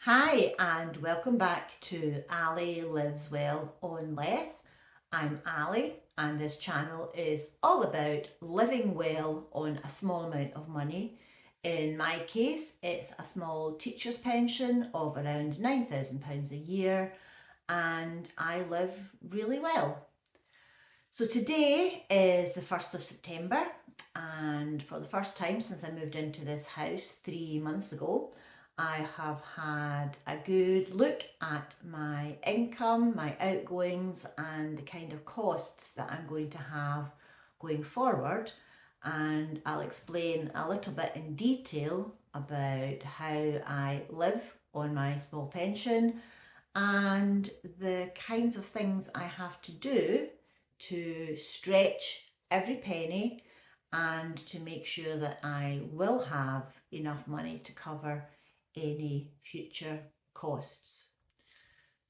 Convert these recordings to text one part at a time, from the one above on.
Hi and welcome back to Ali Lives Well on Less. I'm Ali and this channel is all about living well on a small amount of money. In my case, it's a small teacher's pension of around £9,000 a year and I live really well. So today is the 1st of September and for the first time since I moved into this house 3 months ago, I have had a good look at my income, my outgoings and the kind of costs that I'm going to have going forward, and I'll explain a little bit in detail about how I live on my small pension and the kinds of things I have to do to stretch every penny and to make sure that I will have enough money to cover any future costs.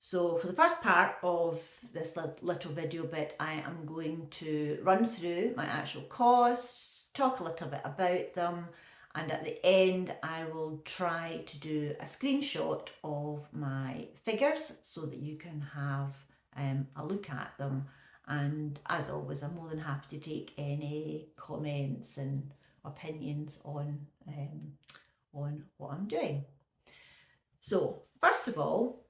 So for the first part of this little video bit, I am going to run through my actual costs, talk a little bit about them, and at the end I will try to do a screenshot of my figures so that you can have a look at them. And as always, I'm more than happy to take any comments and opinions on what I'm doing. So first of all,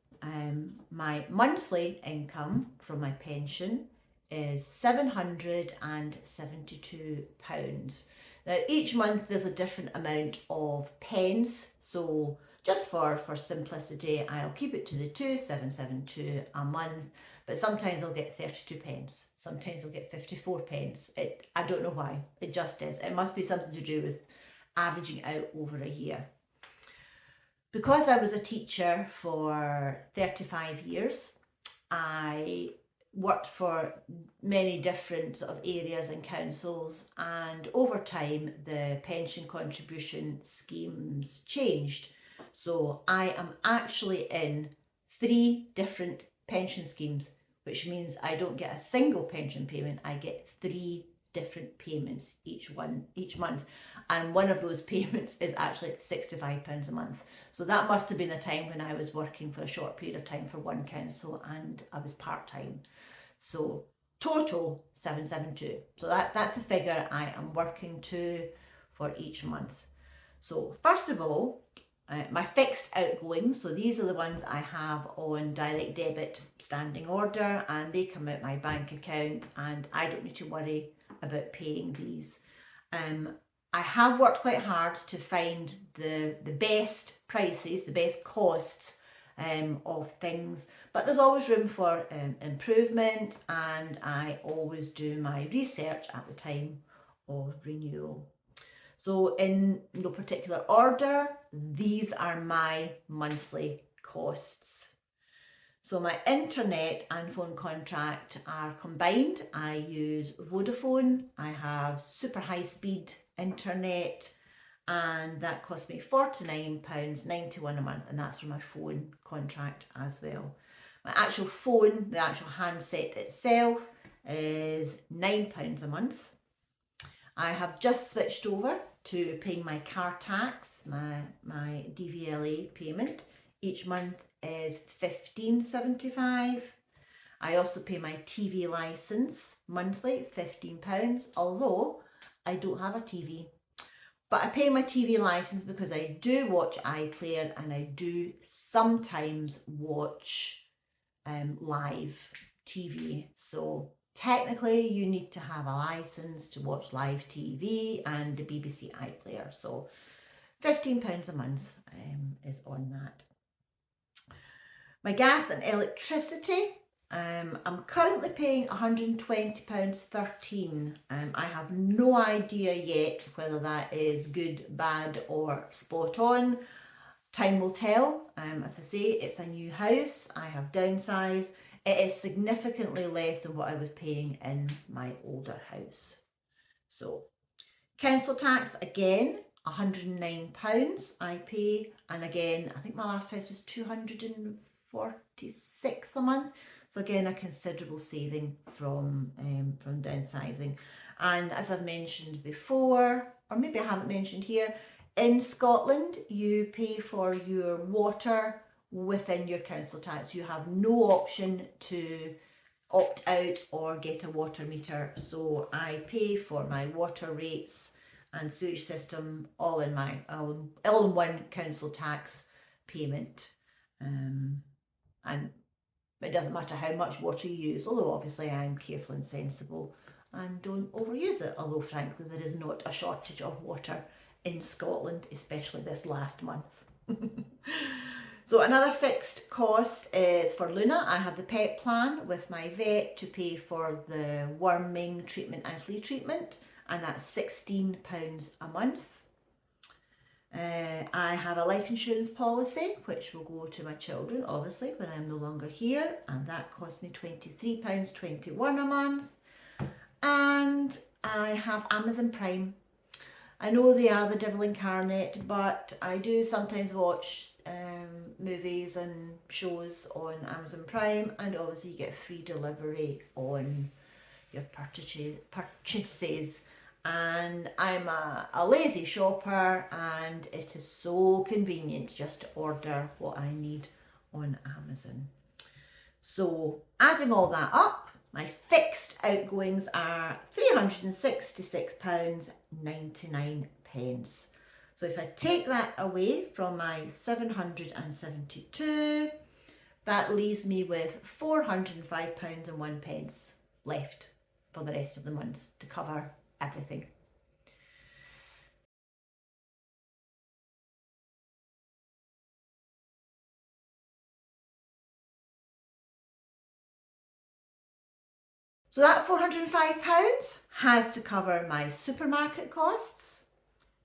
my monthly income from my pension is £772. Now each month there's a different amount of pence, so just for simplicity I'll keep it to the 2772 a month, but sometimes I'll get 32 pence, sometimes I'll get 54 pence. I don't know why, it just is. It must be something to do with averaging out over a year. Because I was a teacher for 35 years, I worked for many different sort of areas and councils, and over time the pension contribution schemes changed. So I am actually in 3 different pension schemes, which means I don't get a single pension payment, I get 3 different payments each month, and one of those payments is actually £65 a month. So that must have been a time when I was working for a short period of time for one council and I was part-time. So total 772. So that's the figure I am working to for each month. So first of all, my fixed outgoings, so these are the ones I have on direct debit standing order and they come out my bank account and I don't need to worry about paying these. I have worked quite hard to find the best prices, the best costs of things, but there's always room for improvement, and I always do my research at the time of renewal. So in no particular order, these are my monthly costs. So my internet and phone contract are combined. I use Vodafone. I have super high speed internet and that costs me £49.91 a month, and that's for my phone contract as well. My actual phone, the actual handset itself, is £9 a month. I have just switched over to paying my car tax, my DVLA payment. Each month is £15.75. I also pay my TV licence monthly, £15, although I don't have a TV. But I pay my TV licence because I do watch iPlayer and I do sometimes watch live TV. So technically you need to have a licence to watch live TV and the BBC iPlayer. So £15 a month is on that. My gas and electricity, I'm currently paying £120.13. I have no idea yet whether that is good, bad or spot on. Time will tell. As I say, it's a new house, I have downsized. It is significantly less than what I was paying in my older house. So council tax, again, £109 I pay, and again I think my last house was £246 a month, so again a considerable saving from downsizing. And as I've mentioned before, or maybe I haven't mentioned here, in Scotland you pay for your water within your council tax. You have no option to opt out or get a water meter. So I pay for my water rates and sewage system all in one council tax payment. And it doesn't matter how much water you use, although obviously I'm careful and sensible and don't overuse it, although frankly there is not a shortage of water in Scotland, especially this last month. So another fixed cost is for Luna. I have the pet plan with my vet to pay for the worming treatment and flea treatment, and that's £16 a month. I have a life insurance policy which will go to my children obviously when I'm no longer here, and that costs me £23.21 a month. And I have Amazon Prime. I know they are the devil incarnate, but I do sometimes watch movies and shows on Amazon Prime, and obviously you get free delivery on your purchases. And I'm a lazy shopper, and it is so convenient just to order what I need on Amazon. So adding all that up, my fixed outgoings are £366.99. So if I take that away from my 772, that leaves me with £405.01 left for the rest of the month to cover everything. So that £405 has to cover my supermarket costs,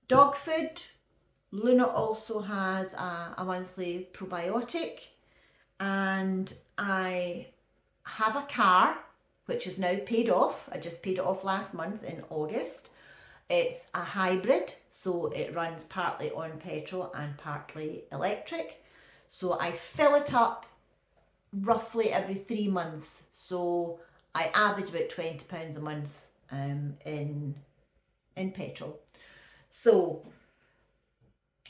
dog food. Luna also has a monthly probiotic, and I have a car which is now paid off. I just paid it off last month in August. It's a hybrid, so it runs partly on petrol and partly electric. So I fill it up roughly every 3 months. So I average about £20 a month in petrol. So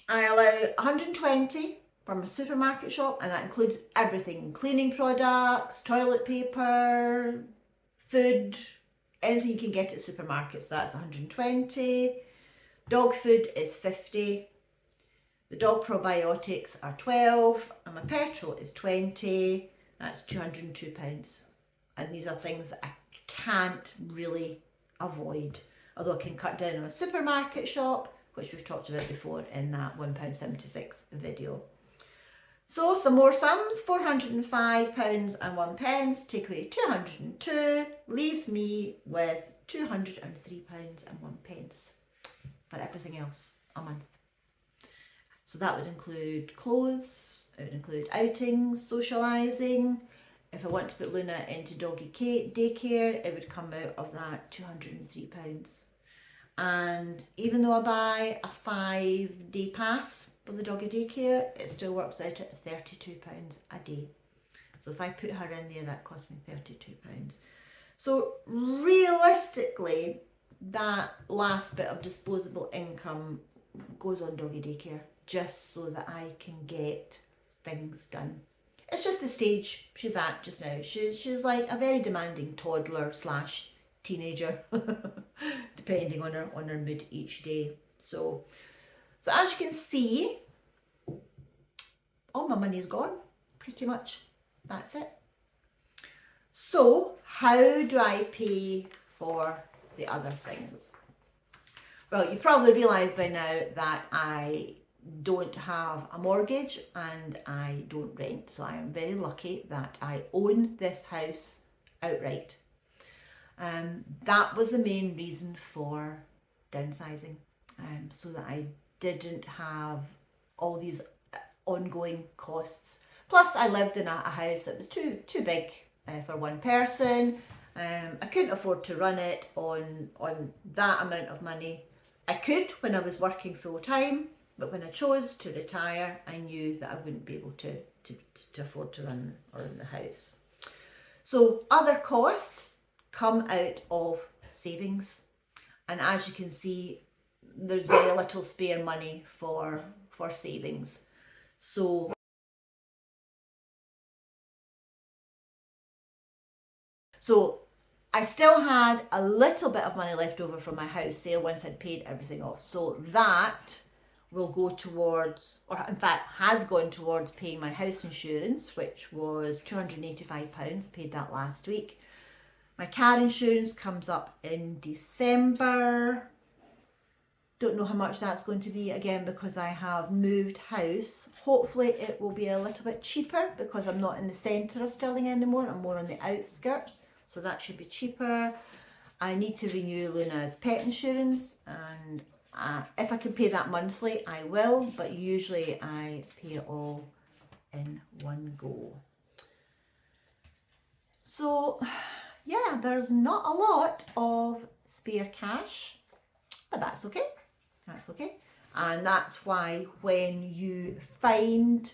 I allow 120 from a supermarket shop, and that includes everything: cleaning products, toilet paper, food, anything you can get at supermarkets. That's 120. Dog food is 50. The dog probiotics are 12, and my petrol is 20. That's £202. And these are things that I can't really avoid, although I can cut down on a supermarket shop, which we've talked about before in that £1.76 video. So some more sums: £405.01 take away 202 leaves me with £203.01 for everything else a month. So that would include clothes, it would include outings, socialising. If I want to put Luna into doggy daycare, it would come out of that £203. And even though I buy a 5-day pass for the doggy daycare, it still works out at £32 a day. So if I put her in there, that costs me £32. So realistically, that last bit of disposable income goes on doggy daycare just so that I can get things done. It's just the stage she's at just now. She's like a very demanding toddler / teenager, depending on her mood each day. So as you can see, all my money's gone, pretty much. That's it. So how do I pay for the other things? Well, you've probably realised by now that I don't have a mortgage and I don't rent. So I am very lucky that I own this house outright. That was the main reason for downsizing, so that I didn't have all these ongoing costs. Plus I lived in a house that was too big for one person. I couldn't afford to run it on that amount of money. I could when I was working full time, but when I chose to retire, I knew that I wouldn't be able to afford to run the house. So other costs come out of savings, and as you can see, there's very little spare money for savings. So So I still had a little bit of money left over from my house sale once I'd paid everything off. So that will go towards, or in fact has gone towards paying my house insurance, which was £285, paid that last week. My car insurance comes up in December. Don't know how much that's going to be again because I have moved house. Hopefully it will be a little bit cheaper because I'm not in the centre of Stirling anymore. I'm more on the outskirts, so that should be cheaper. I need to renew Luna's pet insurance, and if I can pay that monthly I will, but usually I pay it all in one go. So yeah, there's not a lot of spare cash, but that's okay. That's okay. And that's why when you find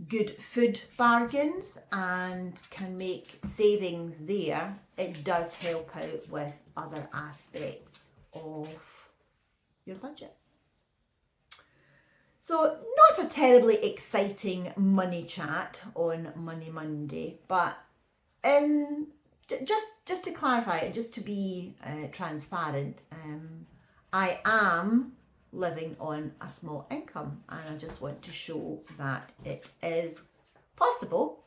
good food bargains and can make savings there, it does help out with other aspects of your budget. So not a terribly exciting money chat on Money Monday, but just to clarify and just to be transparent, I am living on a small income, and I just want to show that it is possible.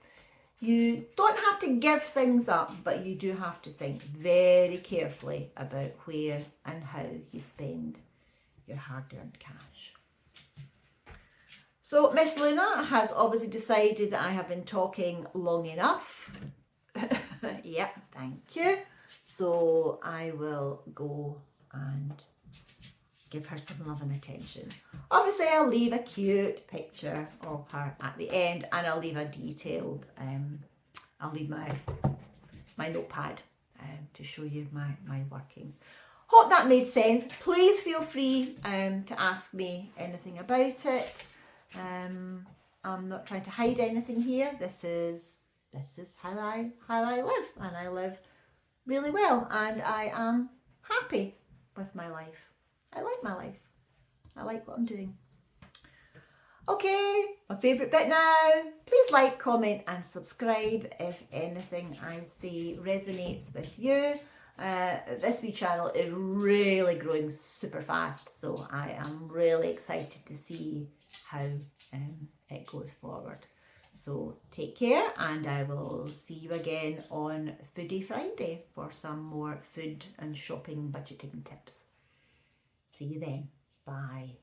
You don't have to give things up, but you do have to think very carefully about where and how you spend your hard-earned cash. So Miss Luna has obviously decided that I have been talking long enough. Yep, thank you. So I will go and give her some love and attention. Obviously I'll leave a cute picture of her at the end, and I'll leave a detailed, I'll leave my notepad to show you my workings. Hope that made sense. Please feel free to ask me anything about it. I'm not trying to hide anything here. This is how I live, and I live really well, and I am happy with my life. I like my life. I like what I'm doing. Okay, my favourite bit now. Please like, comment and subscribe if anything I say resonates with you. This wee channel is really growing super fast, so I am really excited to see how it goes forward. So take care, and I will see you again on Foodie Friday for some more food and shopping budgeting tips. See you then. Bye.